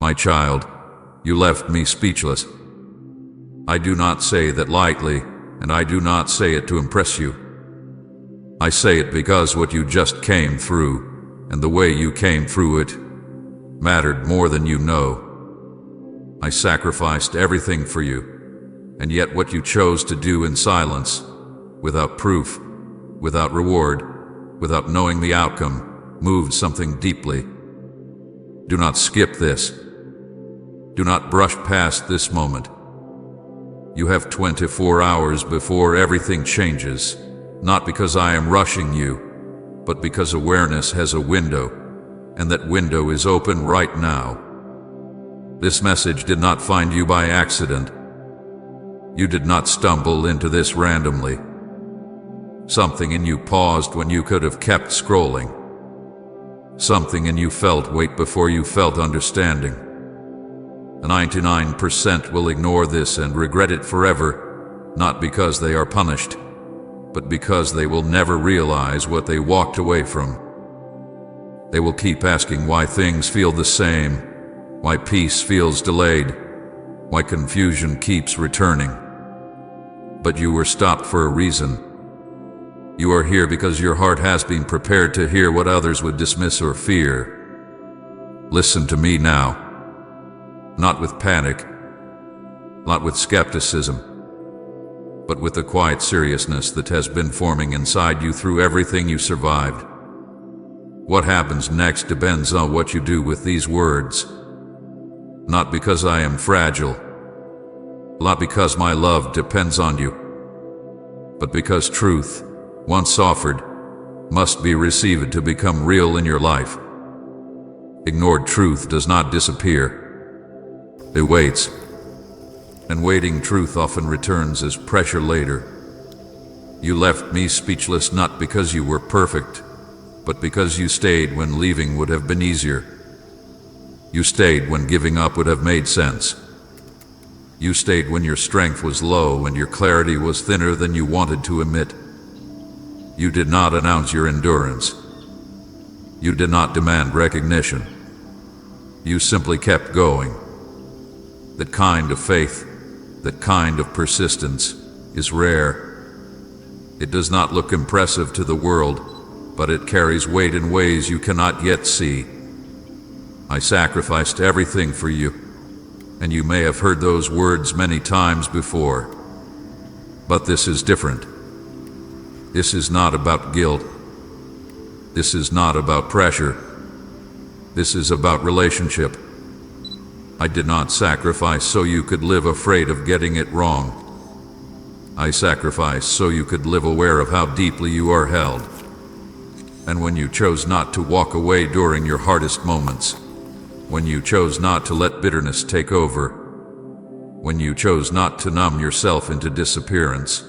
My child, you left me speechless. I do not say that lightly, and I do not say it to impress you. I say it because what you just came through, and the way you came through it, mattered more than you know. I sacrificed everything for you, and yet what you chose to do in silence, without proof, without reward, without knowing the outcome, moved something deeply. Do not skip this. Do not brush past this moment. You have 24 hours before everything changes, not because I am rushing you, but because awareness has a window, and that window is open right now. This message did not find you by accident. You did not stumble into this randomly. Something in you paused when you could have kept scrolling. Something in you felt wait before you felt understanding. 99% will ignore this and regret it forever, not because they are punished, but because they will never realize what they walked away from. They will keep asking why things feel the same, why peace feels delayed, why confusion keeps returning. But you were stopped for a reason. You are here because your heart has been prepared to hear what others would dismiss or fear. Listen to me now. Not with panic, not with skepticism, but with the quiet seriousness that has been forming inside you through everything you survived. What happens next depends on what you do with these words. Not because I am fragile, not because my love depends on you, but because truth, once offered, must be received to become real in your life. Ignored truth does not disappear. It waits, and waiting truth often returns as pressure later. You left me speechless not because you were perfect, but because you stayed when leaving would have been easier. You stayed when giving up would have made sense. You stayed when your strength was low and your clarity was thinner than you wanted to admit. You did not announce your endurance. You did not demand recognition. You simply kept going. That kind of faith, that kind of persistence, is rare. It does not look impressive to the world, but it carries weight in ways you cannot yet see. I sacrificed everything for you, and you may have heard those words many times before. But this is different. This is not about guilt. This is not about pressure. This is about relationship. I did not sacrifice so you could live afraid of getting it wrong. I sacrificed so you could live aware of how deeply you are held. And when you chose not to walk away during your hardest moments, when you chose not to let bitterness take over, when you chose not to numb yourself into disappearance,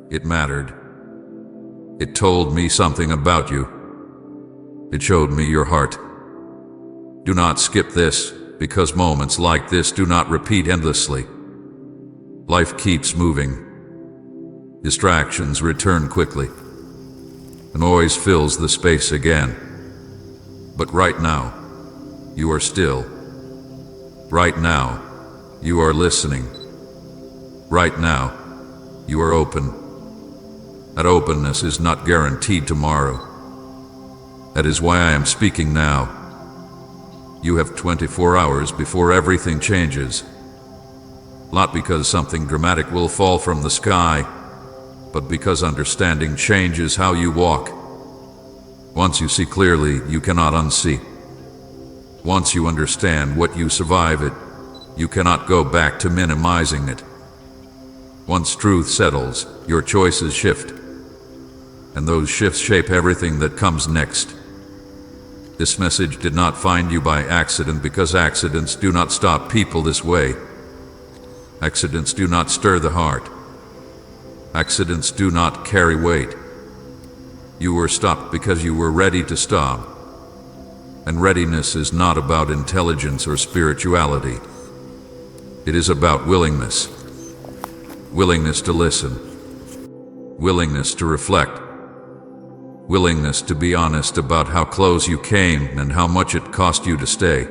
it mattered. It told me something about you. It showed me your heart. Do not skip this, because moments like this do not repeat endlessly. Life keeps moving. Distractions return quickly. Noise fills the space again. But right now, you are still. Right now, you are listening. Right now, you are open. That openness is not guaranteed tomorrow. That is why I am speaking now. You have 24 hours before everything changes. Not because something dramatic will fall from the sky, but because understanding changes how you walk. Once you see clearly, you cannot unsee. Once you understand what you survive it, you cannot go back to minimizing it. Once truth settles, your choices shift. And those shifts shape everything that comes next. This message did not find you by accident because accidents do not stop people this way. Accidents do not stir the heart. Accidents do not carry weight. You were stopped because you were ready to stop. And readiness is not about intelligence or spirituality. It is about willingness. Willingness to listen. Willingness to reflect. Willingness to be honest about how close you came and how much it cost you to stay.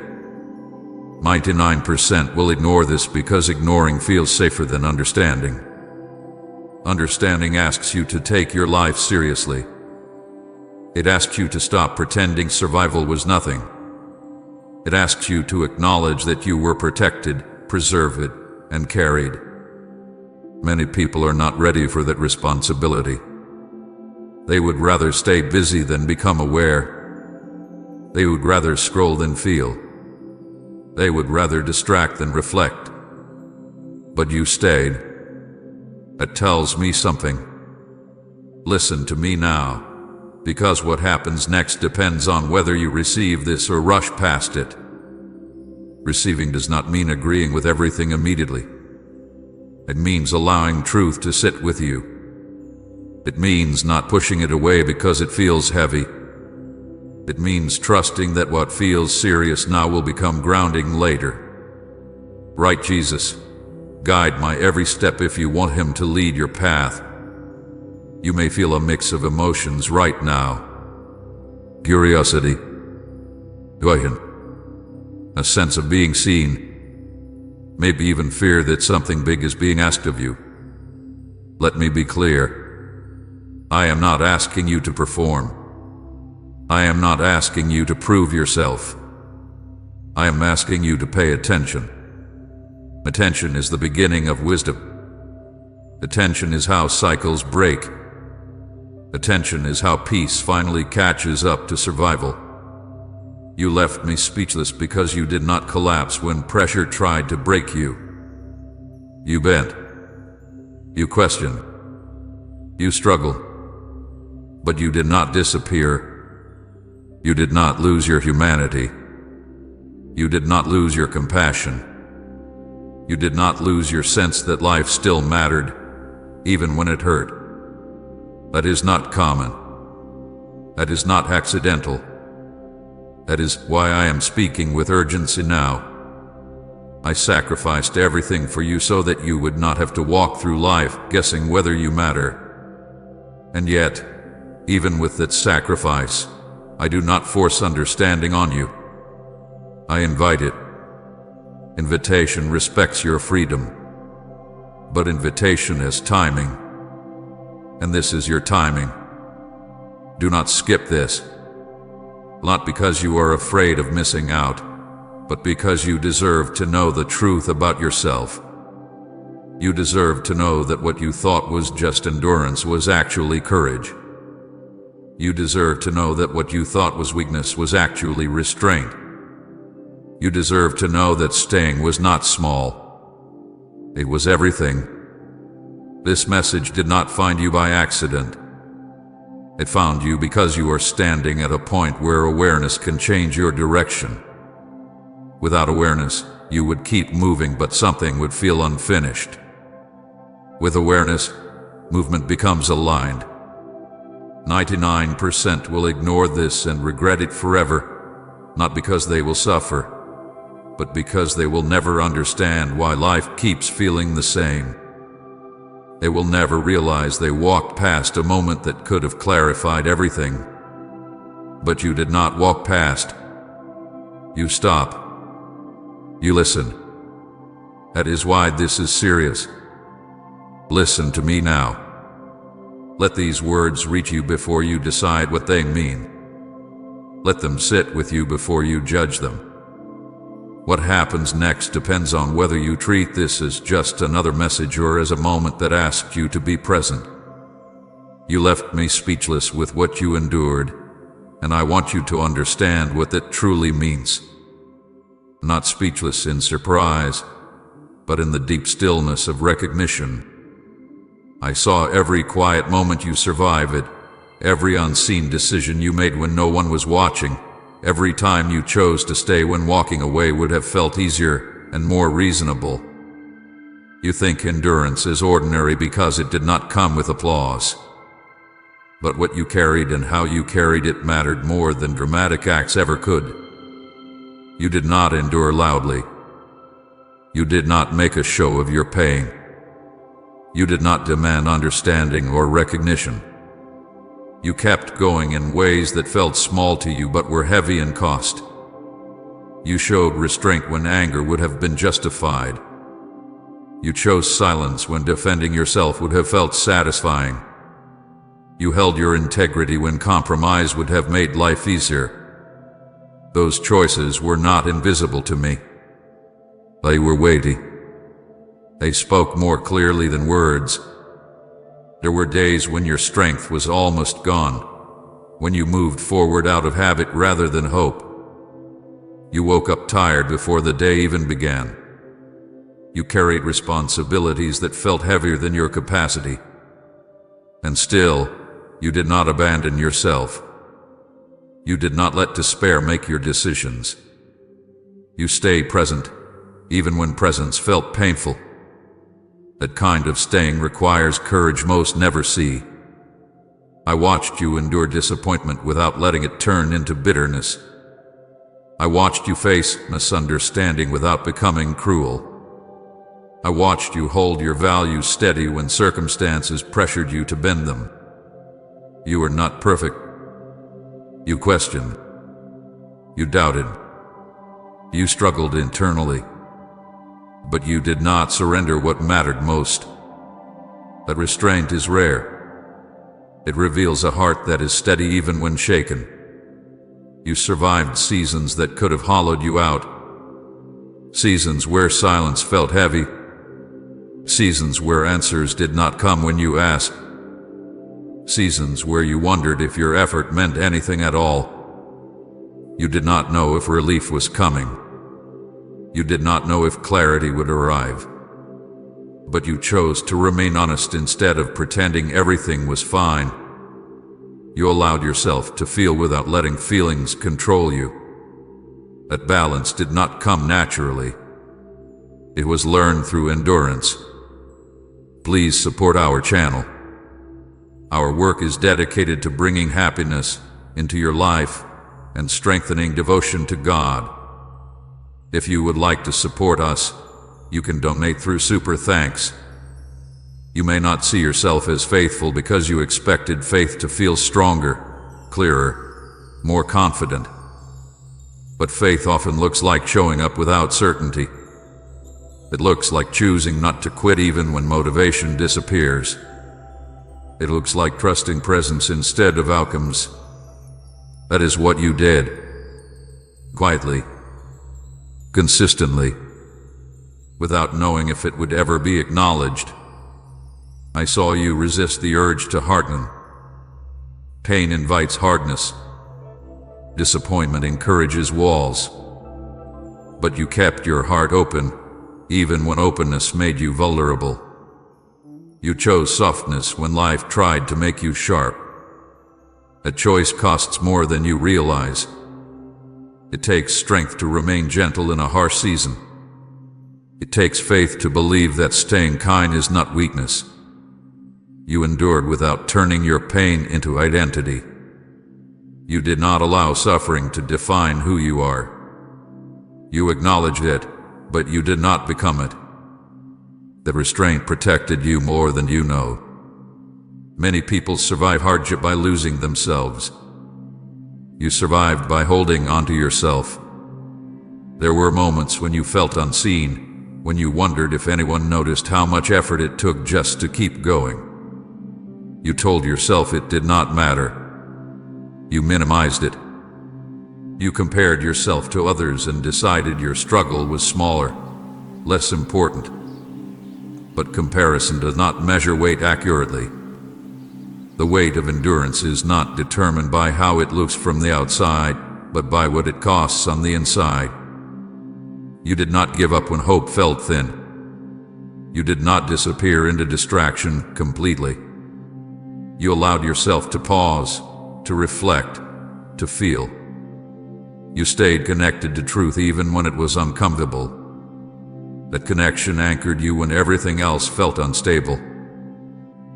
99% will ignore this because ignoring feels safer than understanding. Understanding asks you to take your life seriously. It asks you to stop pretending survival was nothing. It asks you to acknowledge that you were protected, preserved, and carried. Many people are not ready for that responsibility. They would rather stay busy than become aware. They would rather scroll than feel. They would rather distract than reflect. But you stayed. That tells me something. Listen to me now, because what happens next depends on whether you receive this or rush past it. Receiving does not mean agreeing with everything immediately. It means allowing truth to sit with you. It means not pushing it away because it feels heavy. It means trusting that what feels serious now will become grounding later. Right, Jesus, guide my every step if you want Him to lead your path. You may feel a mix of emotions right now. Curiosity, a sense of being seen, maybe even fear that something big is being asked of you. Let me be clear. I am not asking you to perform. I am not asking you to prove yourself. I am asking you to pay attention. Attention is the beginning of wisdom. Attention is how cycles break. Attention is how peace finally catches up to survival. You left me speechless because you did not collapse when pressure tried to break you. You bent. You questioned. You struggled. But you did not disappear. You did not lose your humanity. You did not lose your compassion. You did not lose your sense that life still mattered, even when it hurt. That is not common. That is not accidental. That is why I am speaking with urgency now. I sacrificed everything for you so that you would not have to walk through life guessing whether you matter. And yet, even with that sacrifice, I do not force understanding on you. I invite it. Invitation respects your freedom. But invitation has timing. And this is your timing. Do not skip this. Not because you are afraid of missing out, but because you deserve to know the truth about yourself. You deserve to know that what you thought was just endurance was actually courage. You deserve to know that what you thought was weakness was actually restraint. You deserve to know that staying was not small. It was everything. This message did not find you by accident. It found you because you are standing at a point where awareness can change your direction. Without awareness, you would keep moving, but something would feel unfinished. With awareness, movement becomes aligned. 99% will ignore this and regret it forever, not because they will suffer, but because they will never understand why life keeps feeling the same. They will never realize they walked past a moment that could have clarified everything. But you did not walk past. You stop. You listen. That is why this is serious. Listen to me now. Let these words reach you before you decide what they mean. Let them sit with you before you judge them. What happens next depends on whether you treat this as just another message or as a moment that asked you to be present. You left me speechless with what you endured, and I want you to understand what that truly means. Not speechless in surprise, but in the deep stillness of recognition. I saw every quiet moment you survived, every unseen decision you made when no one was watching, every time you chose to stay when walking away would have felt easier and more reasonable. You think endurance is ordinary because it did not come with applause. But what you carried and how you carried it mattered more than dramatic acts ever could. You did not endure loudly. You did not make a show of your pain. You did not demand understanding or recognition. You kept going in ways that felt small to you but were heavy in cost. You showed restraint when anger would have been justified. You chose silence when defending yourself would have felt satisfying. You held your integrity when compromise would have made life easier. Those choices were not invisible to me. They were weighty. They spoke more clearly than words. There were days when your strength was almost gone, when you moved forward out of habit rather than hope. You woke up tired before the day even began. You carried responsibilities that felt heavier than your capacity. And still, you did not abandon yourself. You did not let despair make your decisions. You stayed present, even when presence felt painful. That kind of staying requires courage most never see. I watched you endure disappointment without letting it turn into bitterness. I watched you face misunderstanding without becoming cruel. I watched you hold your values steady when circumstances pressured you to bend them. You were not perfect. You questioned. You doubted. You struggled internally. But you did not surrender what mattered most. That restraint is rare. It reveals a heart that is steady even when shaken. You survived seasons that could have hollowed you out. Seasons where silence felt heavy. Seasons where answers did not come when you asked. Seasons where you wondered if your effort meant anything at all. You did not know if relief was coming. You did not know if clarity would arrive. But you chose to remain honest instead of pretending everything was fine. You allowed yourself to feel without letting feelings control you. That balance did not come naturally. It was learned through endurance. Please support our channel. Our work is dedicated to bringing happiness into your life and strengthening devotion to God. If you would like to support us, you can donate through Super Thanks. You may not see yourself as faithful because you expected faith to feel stronger, clearer, more confident. But faith often looks like showing up without certainty. It looks like choosing not to quit even when motivation disappears. It looks like trusting presence instead of outcomes. That is what you did. Quietly. Consistently. Without knowing if it would ever be acknowledged. I saw you resist the urge to harden. Pain invites hardness. Disappointment encourages walls. But you kept your heart open, even when openness made you vulnerable. You chose softness when life tried to make you sharp. A choice costs more than you realize. It takes strength to remain gentle in a harsh season. It takes faith to believe that staying kind is not weakness. You endured without turning your pain into identity. You did not allow suffering to define who you are. You acknowledged it, but you did not become it. The restraint protected you more than you know. Many people survive hardship by losing themselves. You survived by holding onto yourself. There were moments when you felt unseen, when you wondered if anyone noticed how much effort it took just to keep going. You told yourself it did not matter. You minimized it. You compared yourself to others and decided your struggle was smaller, less important. But comparison does not measure weight accurately. The weight of endurance is not determined by how it looks from the outside, but by what it costs on the inside. You did not give up when hope felt thin. You did not disappear into distraction completely. You allowed yourself to pause, to reflect, to feel. You stayed connected to truth even when it was uncomfortable. That connection anchored you when everything else felt unstable.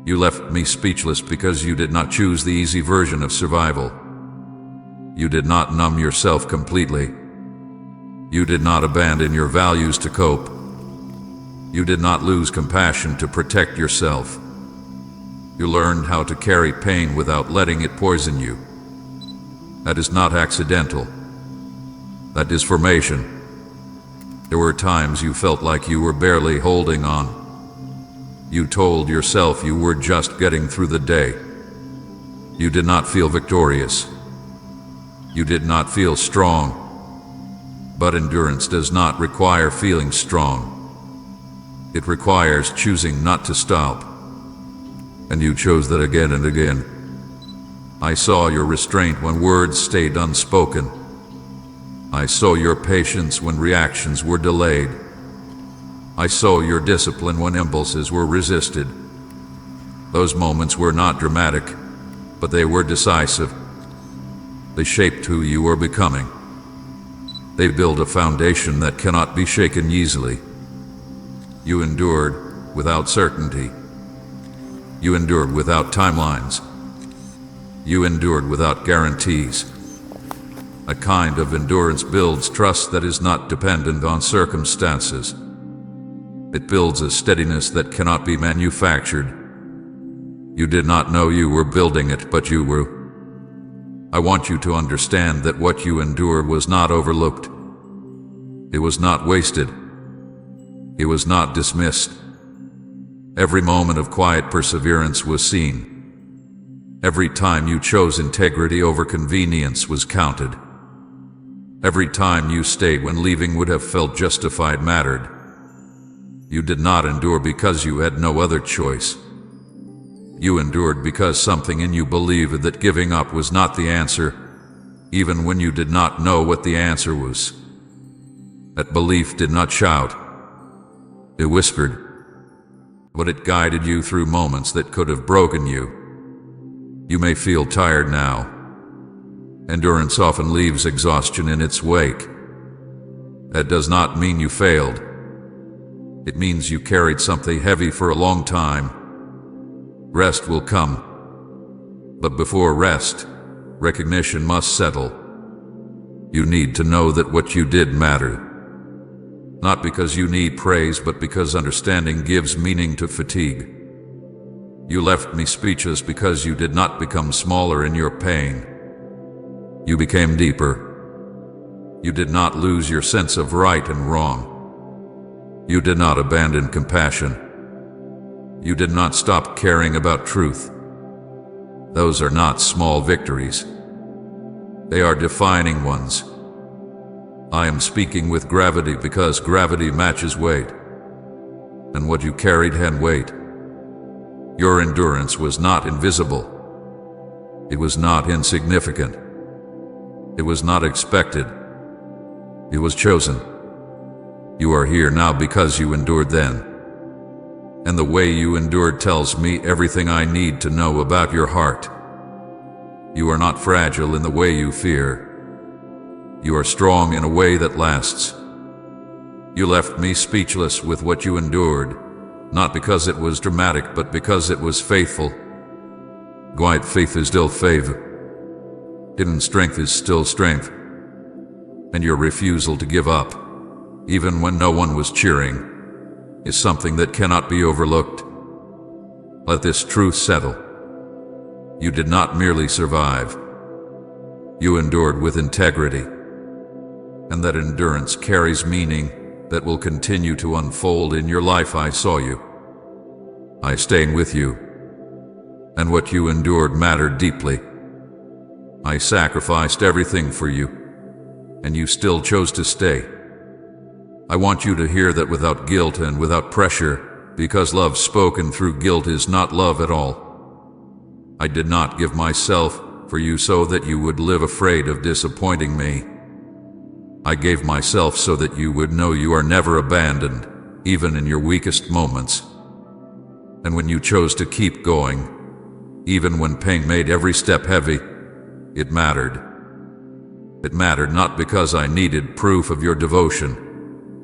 You left me speechless because you did not choose the easy version of survival. You did not numb yourself completely. You did not abandon your values to cope. You did not lose compassion to protect yourself. You learned how to carry pain without letting it poison you. That is not accidental. That is formation. There were times you felt like you were barely holding on. You told yourself you were just getting through the day. You did not feel victorious. You did not feel strong. But endurance does not require feeling strong. It requires choosing not to stop. And you chose that again and again. I saw your restraint when words stayed unspoken. I saw your patience when reactions were delayed. I saw your discipline when impulses were resisted. Those moments were not dramatic, but they were decisive. They shaped who you were becoming. They built a foundation that cannot be shaken easily. You endured without certainty. You endured without timelines. You endured without guarantees. A kind of endurance builds trust that is not dependent on circumstances. It builds a steadiness that cannot be manufactured. You did not know you were building it, but you were. I want you to understand that what you endured was not overlooked. It was not wasted. It was not dismissed. Every moment of quiet perseverance was seen. Every time you chose integrity over convenience was counted. Every time you stayed when leaving would have felt justified mattered. You did not endure because you had no other choice. You endured because something in you believed that giving up was not the answer, even when you did not know what the answer was. That belief did not shout. It whispered, but it guided you through moments that could have broken you. You may feel tired now. Endurance often leaves exhaustion in its wake. That does not mean you failed. It means you carried something heavy for a long time. Rest will come. But before rest, recognition must settle. You need to know that what you did mattered. Not because you need praise, but because understanding gives meaning to fatigue. You left me speechless because you did not become smaller in your pain. You became deeper. You did not lose your sense of right and wrong. You did not abandon compassion. You did not stop caring about truth. Those are not small victories. They are defining ones. I am speaking with gravity because gravity matches weight. And what you carried had weight. Your endurance was not invisible. It was not insignificant. It was not expected. It was chosen. You are here now because you endured then. And the way you endured tells me everything I need to know about your heart. You are not fragile in the way you fear. You are strong in a way that lasts. You left me speechless with what you endured, not because it was dramatic, but because it was faithful. Quiet faith is still faith. Hidden strength is still strength. And your refusal to give up, even when no one was cheering, is something that cannot be overlooked. Let this truth settle. You did not merely survive. You endured with integrity. And that endurance carries meaning that will continue to unfold in your life. I saw you. I stayed with you. And what you endured mattered deeply. I sacrificed everything for you, and you still chose to stay. I want you to hear that without guilt and without pressure, because love spoken through guilt is not love at all. I did not give myself for you so that you would live afraid of disappointing me. I gave myself so that you would know you are never abandoned, even in your weakest moments. And when you chose to keep going, even when pain made every step heavy, it mattered. It mattered not because I needed proof of your devotion,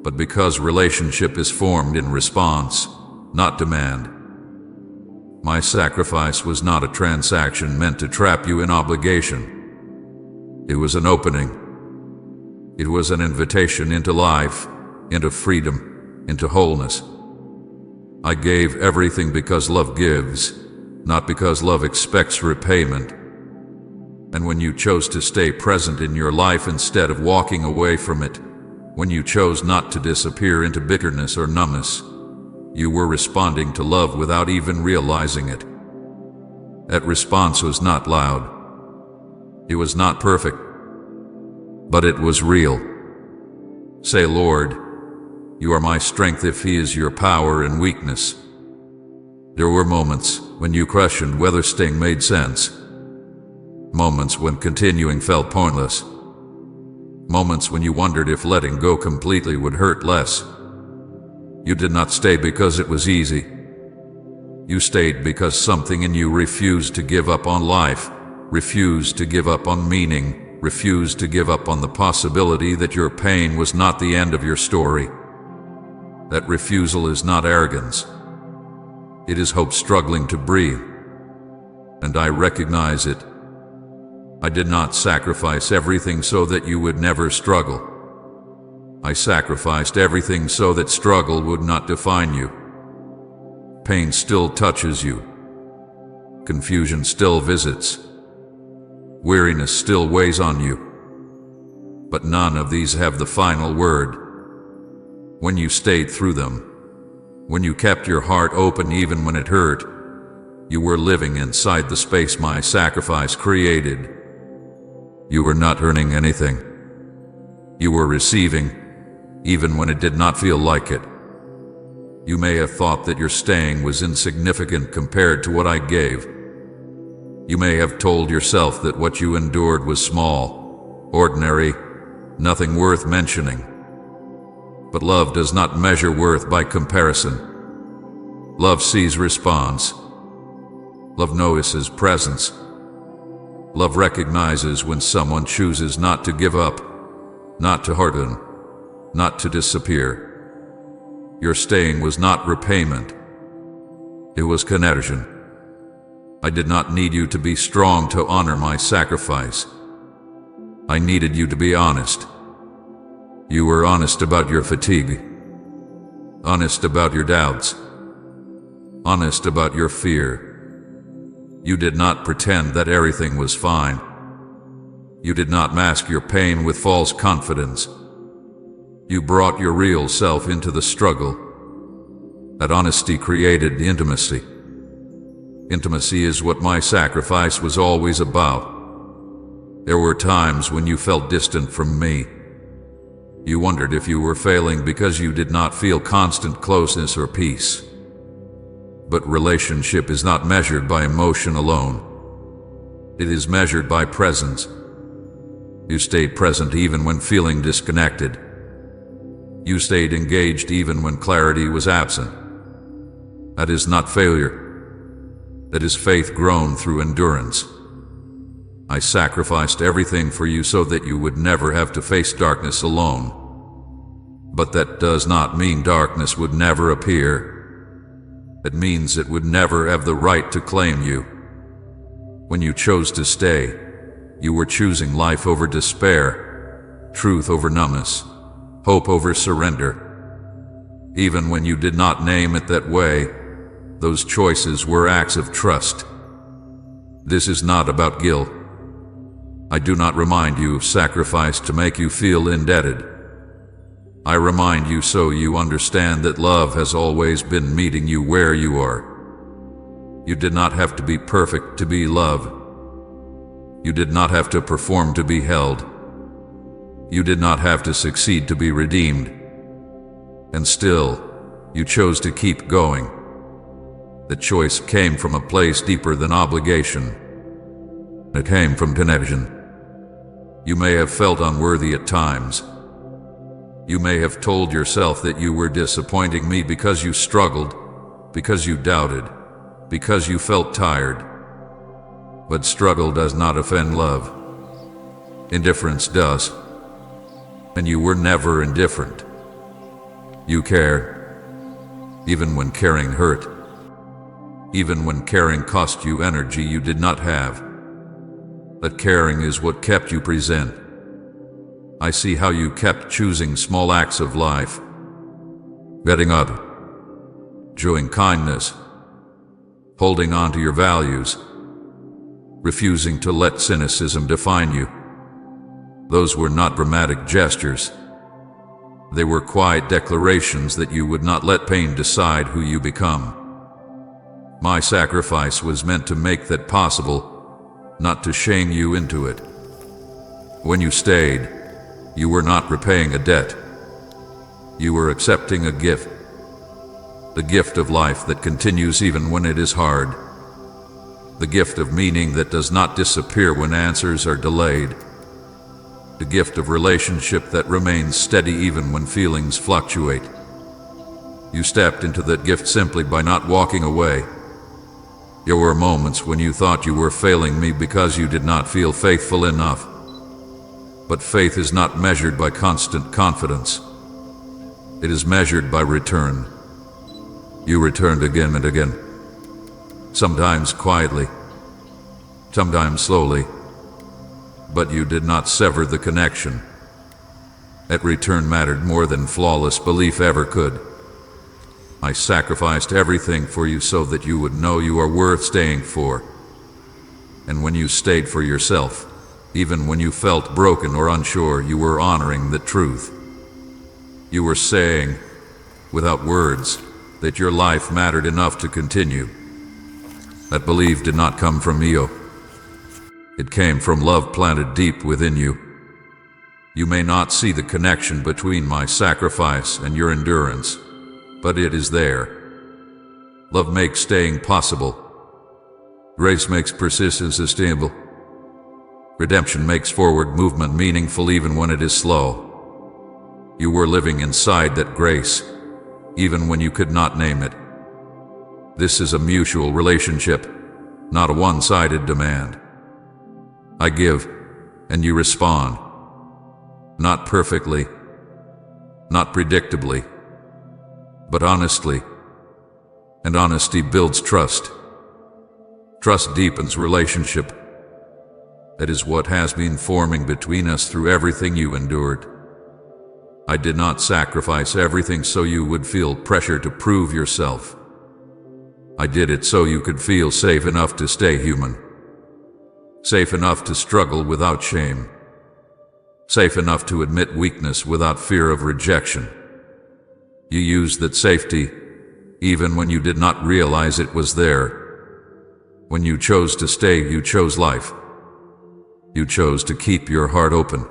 but because relationship is formed in response, not demand. My sacrifice was not a transaction meant to trap you in obligation. It was an opening. It was an invitation into life, into freedom, into wholeness. I gave everything because love gives, not because love expects repayment. And when you chose to stay present in your life instead of walking away from it, when you chose not to disappear into bitterness or numbness, you were responding to love without even realizing it. That response was not loud. It was not perfect, but it was real. Say, Lord, you are my strength if He is your power and weakness. There were moments when you questioned whether staying made sense. Moments when continuing felt pointless. Moments when you wondered if letting go completely would hurt less. You did not stay because it was easy. You stayed because something in you refused to give up on life, refused to give up on meaning, refused to give up on the possibility that your pain was not the end of your story. That refusal is not arrogance. It is hope struggling to breathe. And I recognize it. I did not sacrifice everything so that you would never struggle. I sacrificed everything so that struggle would not define you. Pain still touches you. Confusion still visits. Weariness still weighs on you. But none of these have the final word. When you stayed through them, when you kept your heart open even when it hurt, you were living inside the space my sacrifice created. You were not earning anything. You were receiving, even when it did not feel like it. You may have thought that your staying was insignificant compared to what I gave. You may have told yourself that what you endured was small, ordinary, nothing worth mentioning. But love does not measure worth by comparison. Love sees response. Love notices presence. Love recognizes when someone chooses not to give up, not to harden, not to disappear. Your staying was not repayment. It was connection. I did not need you to be strong to honor my sacrifice. I needed you to be honest. You were honest about your fatigue, honest about your doubts, honest about your fear. You did not pretend that everything was fine. You did not mask your pain with false confidence. You brought your real self into the struggle. That honesty created intimacy. Intimacy is what my sacrifice was always about. There were times when you felt distant from me. You wondered if you were failing because you did not feel constant closeness or peace. But relationship is not measured by emotion alone. It is measured by presence. You stayed present even when feeling disconnected. You stayed engaged even when clarity was absent. That is not failure. That is faith grown through endurance. I sacrificed everything for you so that you would never have to face darkness alone. But that does not mean darkness would never appear. It means it would never have the right to claim you. When you chose to stay, you were choosing life over despair, truth over numbness, hope over surrender. Even when you did not name it that way, those choices were acts of trust. This is not about guilt. I do not remind you of sacrifice to make you feel indebted. I remind you so you understand that love has always been meeting you where you are. You did not have to be perfect to be loved. You did not have to perform to be held. You did not have to succeed to be redeemed. And still, you chose to keep going. The choice came from a place deeper than obligation. It came from connection. You may have felt unworthy at times. You may have told yourself that you were disappointing me because you struggled, because you doubted, because you felt tired. But struggle does not offend love. Indifference does. And you were never indifferent. You care, even when caring hurt, even when caring cost you energy you did not have. That caring is what kept you present. I see how you kept choosing small acts of life, getting up, showing kindness, holding on to your values, refusing to let cynicism define you. Those were not dramatic gestures. They were quiet declarations that you would not let pain decide who you become. My sacrifice was meant to make that possible, not to shame you into it. When you stayed, you were not repaying a debt. You were accepting a gift. The gift of life that continues even when it is hard. The gift of meaning that does not disappear when answers are delayed. The gift of relationship that remains steady even when feelings fluctuate. You stepped into that gift simply by not walking away. There were moments when you thought you were failing me because you did not feel faithful enough. But faith is not measured by constant confidence. It is measured by return. You returned again and again. Sometimes quietly, sometimes slowly. But you did not sever the connection. That return mattered more than flawless belief ever could. I sacrificed everything for you so that you would know you are worth staying for. And when you stayed for yourself, even when you felt broken or unsure, you were honoring the truth. You were saying, without words, that your life mattered enough to continue. That belief did not come from ego. It came from love planted deep within you. You may not see the connection between my sacrifice and your endurance, but it is there. Love makes staying possible. Grace makes persistence sustainable. Redemption makes forward movement meaningful even when it is slow. You were living inside that grace, even when you could not name it. This is a mutual relationship, not a one-sided demand. I give, and you respond. Not perfectly, not predictably, but honestly. And honesty builds trust. Trust deepens relationship. That is what has been forming between us through everything you endured. I did not sacrifice everything so you would feel pressure to prove yourself. I did it so you could feel safe enough to stay human. Safe enough to struggle without shame. Safe enough to admit weakness without fear of rejection. You used that safety, even when you did not realize it was there. When you chose to stay, you chose life. You chose to keep your heart open.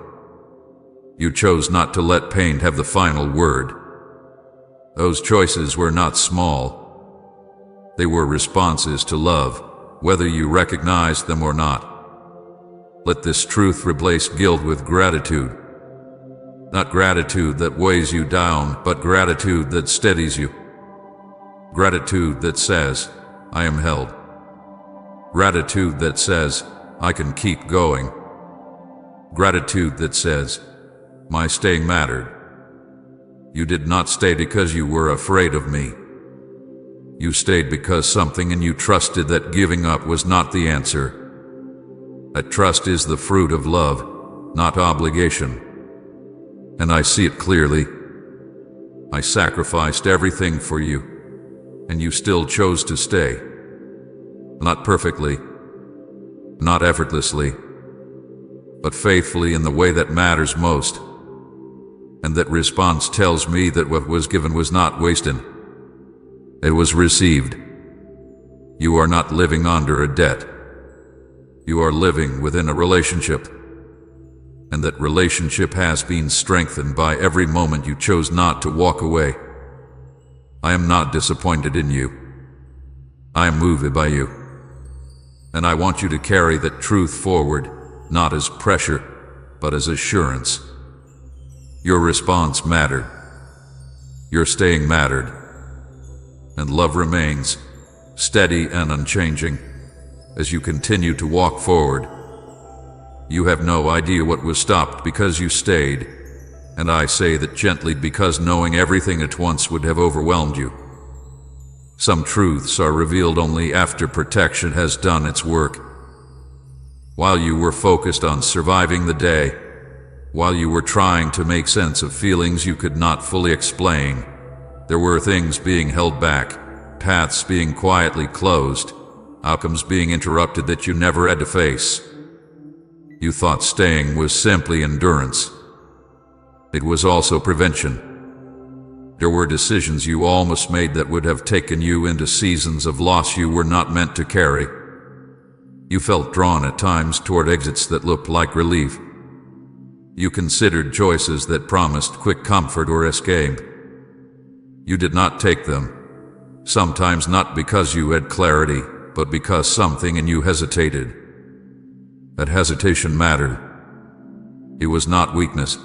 You chose not to let pain have the final word. Those choices were not small. They were responses to love, whether you recognized them or not. Let this truth replace guilt with gratitude. Not gratitude that weighs you down, but gratitude that steadies you. Gratitude that says, I am held. Gratitude that says, I can keep going. Gratitude that says, my staying mattered. You did not stay because you were afraid of me. You stayed because something in you trusted that giving up was not the answer. That trust is the fruit of love, not obligation. And I see it clearly. I sacrificed everything for you, and you still chose to stay. Not perfectly, not effortlessly, but faithfully in the way that matters most. And that response tells me that what was given was not wasted. It was received. You are not living under a debt. You are living within a relationship. And that relationship has been strengthened by every moment you chose not to walk away. I am not disappointed in you. I am moved by you. And I want you to carry that truth forward, not as pressure, but as assurance. Your response mattered. Your staying mattered. And love remains steady and unchanging as you continue to walk forward. You have no idea what was stopped because you stayed, and I say that gently because knowing everything at once would have overwhelmed you. Some truths are revealed only after protection has done its work. While you were focused on surviving the day, while you were trying to make sense of feelings you could not fully explain, there were things being held back, paths being quietly closed, outcomes being interrupted that you never had to face. You thought staying was simply endurance. It was also prevention. There were decisions you almost made that would have taken you into seasons of loss you were not meant to carry. You felt drawn at times toward exits that looked like relief. You considered choices that promised quick comfort or escape. You did not take them, sometimes not because you had clarity, but because something in you hesitated. That hesitation mattered. It was not weakness.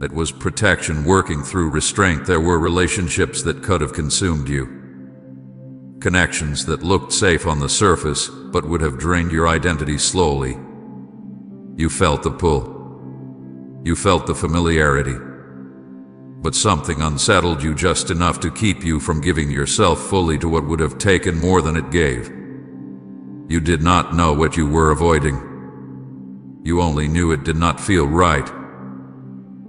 It was protection working through restraint. There were relationships that could have consumed you. Connections that looked safe on the surface, but would have drained your identity slowly. You felt the pull. You felt the familiarity. But something unsettled you just enough to keep you from giving yourself fully to what would have taken more than it gave. You did not know what you were avoiding. You only knew it did not feel right.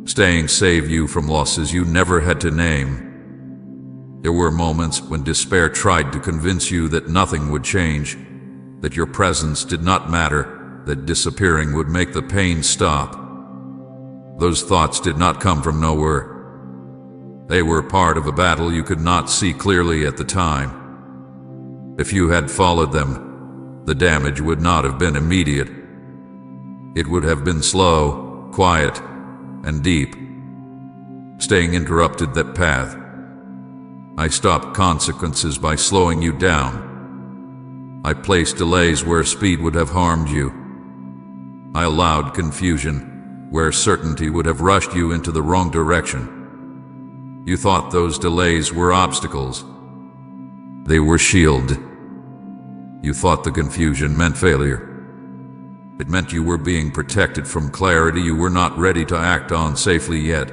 Staying saved you from losses you never had to name. There were moments when despair tried to convince you that nothing would change, that your presence did not matter, that disappearing would make the pain stop. Those thoughts did not come from nowhere. They were part of a battle you could not see clearly at the time. If you had followed them, the damage would not have been immediate. It would have been slow, quiet, and deep. Staying interrupted that path. I stopped consequences by slowing you down. I placed delays where speed would have harmed you. I allowed confusion where certainty would have rushed you into the wrong direction. You thought those delays were obstacles. They were shield. You thought the confusion meant failure. It meant you were being protected from clarity you were not ready to act on safely yet.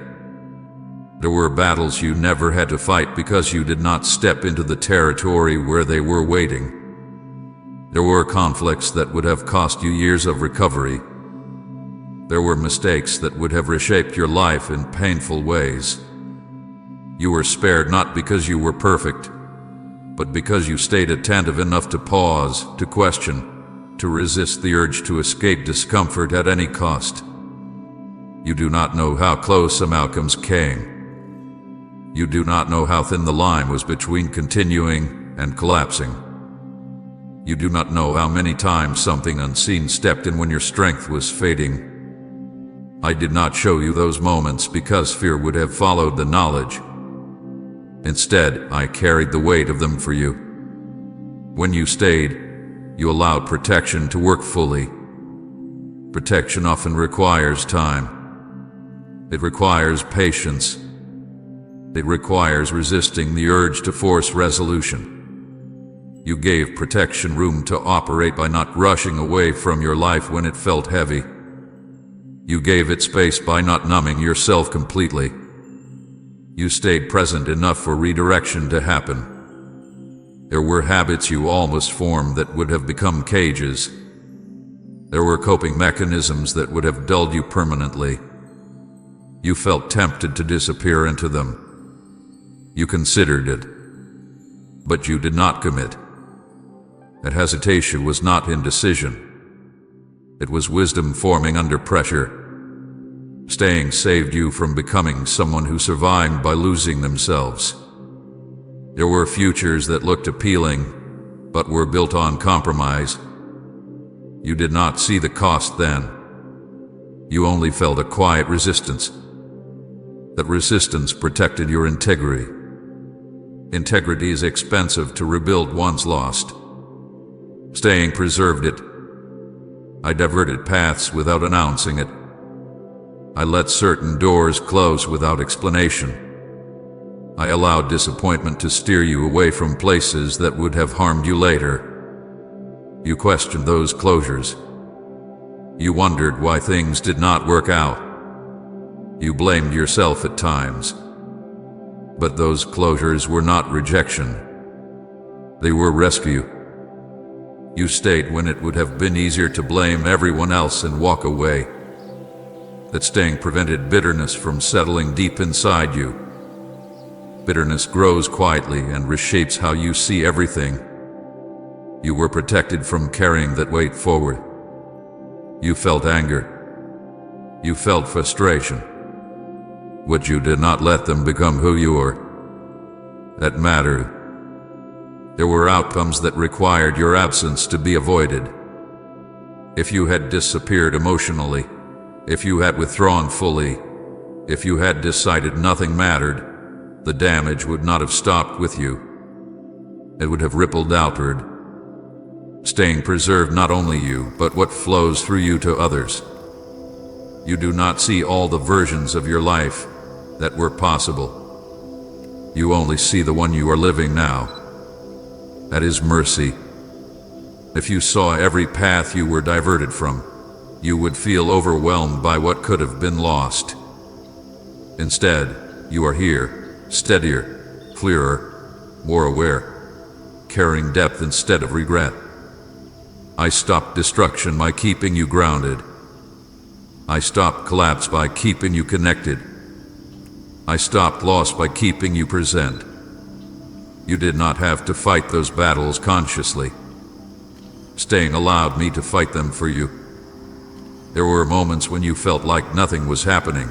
There were battles you never had to fight because you did not step into the territory where they were waiting. There were conflicts that would have cost you years of recovery. There were mistakes that would have reshaped your life in painful ways. You were spared not because you were perfect, but because you stayed attentive enough to pause, to question, to resist the urge to escape discomfort at any cost. You do not know how close some outcomes came. You do not know how thin the line was between continuing and collapsing. You do not know how many times something unseen stepped in when your strength was fading. I did not show you those moments because fear would have followed the knowledge. Instead, I carried the weight of them for you. When you stayed, you allowed protection to work fully. Protection often requires time. It requires patience. It requires resisting the urge to force resolution. You gave protection room to operate by not rushing away from your life when it felt heavy. You gave it space by not numbing yourself completely. You stayed present enough for redirection to happen. There were habits you almost formed that would have become cages. There were coping mechanisms that would have dulled you permanently. You felt tempted to disappear into them. You considered it, but you did not commit. That hesitation was not indecision. It was wisdom forming under pressure. Staying saved you from becoming someone who survived by losing themselves. There were futures that looked appealing, but were built on compromise. You did not see the cost then. You only felt a quiet resistance. That resistance protected your integrity. Integrity is expensive to rebuild once lost. Staying preserved it. I diverted paths without announcing it. I let certain doors close without explanation. I allowed disappointment to steer you away from places that would have harmed you later. You questioned those closures. You wondered why things did not work out. You blamed yourself at times. But those closures were not rejection. They were rescue. You stayed when it would have been easier to blame everyone else and walk away. That staying prevented bitterness from settling deep inside you. Bitterness grows quietly and reshapes how you see everything. You were protected from carrying that weight forward. You felt anger. You felt frustration. But you did not let them become who you were. That mattered. There were outcomes that required your absence to be avoided. If you had disappeared emotionally, if you had withdrawn fully, if you had decided nothing mattered, the damage would not have stopped with you. It would have rippled outward, staying preserved not only you, but what flows through you to others. You do not see all the versions of your life that were possible. You only see the one you are living now. That is mercy. If you saw every path you were diverted from, you would feel overwhelmed by what could have been lost. Instead, you are here, steadier, clearer, more aware, carrying depth instead of regret. I stopped destruction by keeping you grounded. I stopped collapse by keeping you connected. I stopped loss by keeping you present. You did not have to fight those battles consciously. Staying allowed me to fight them for you. There were moments when you felt like nothing was happening.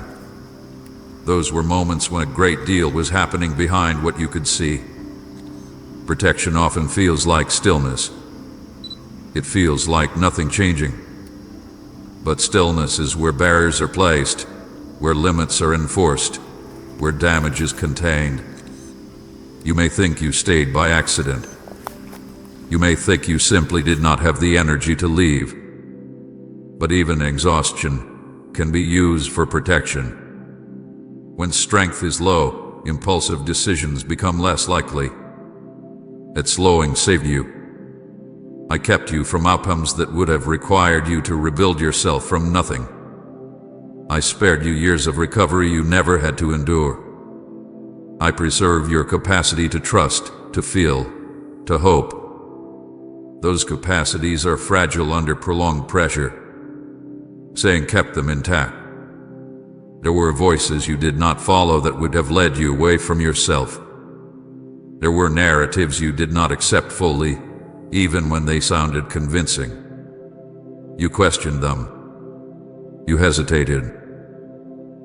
Those were moments when a great deal was happening behind what you could see. Protection often feels like stillness. It feels like nothing changing. But stillness is where barriers are placed, where limits are enforced, where damage is contained. You may think you stayed by accident. You may think you simply did not have the energy to leave. But even exhaustion can be used for protection. When strength is low, impulsive decisions become less likely. That slowing saved you. I kept you from outcomes that would have required you to rebuild yourself from nothing. I spared you years of recovery you never had to endure. I preserve your capacity to trust, to feel, to hope. Those capacities are fragile under prolonged pressure. Saying kept them intact. There were voices you did not follow that would have led you away from yourself. There were narratives you did not accept fully, even when they sounded convincing. You questioned them. You hesitated.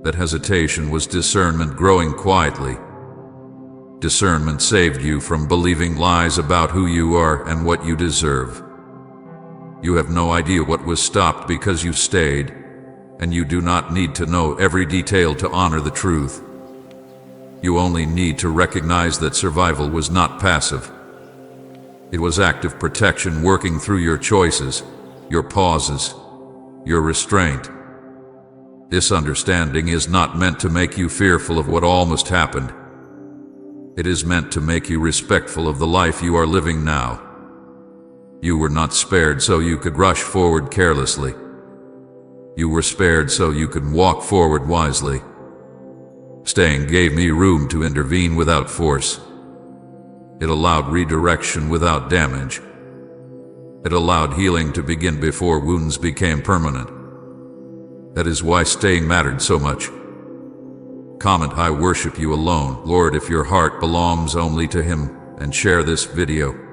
That hesitation was discernment growing quietly. Discernment saved you from believing lies about who you are and what you deserve. You have no idea what was stopped because you stayed, and you do not need to know every detail to honor the truth. You only need to recognize that survival was not passive. It was active protection working through your choices, your pauses, your restraint. This understanding is not meant to make you fearful of what almost happened. It is meant to make you respectful of the life you are living now. You were not spared so you could rush forward carelessly. You were spared so you could walk forward wisely. Staying gave me room to intervene without force. It allowed redirection without damage. It allowed healing to begin before wounds became permanent. That is why staying mattered so much. Comment, I worship you alone, Lord, if your heart belongs only to Him, and share this video.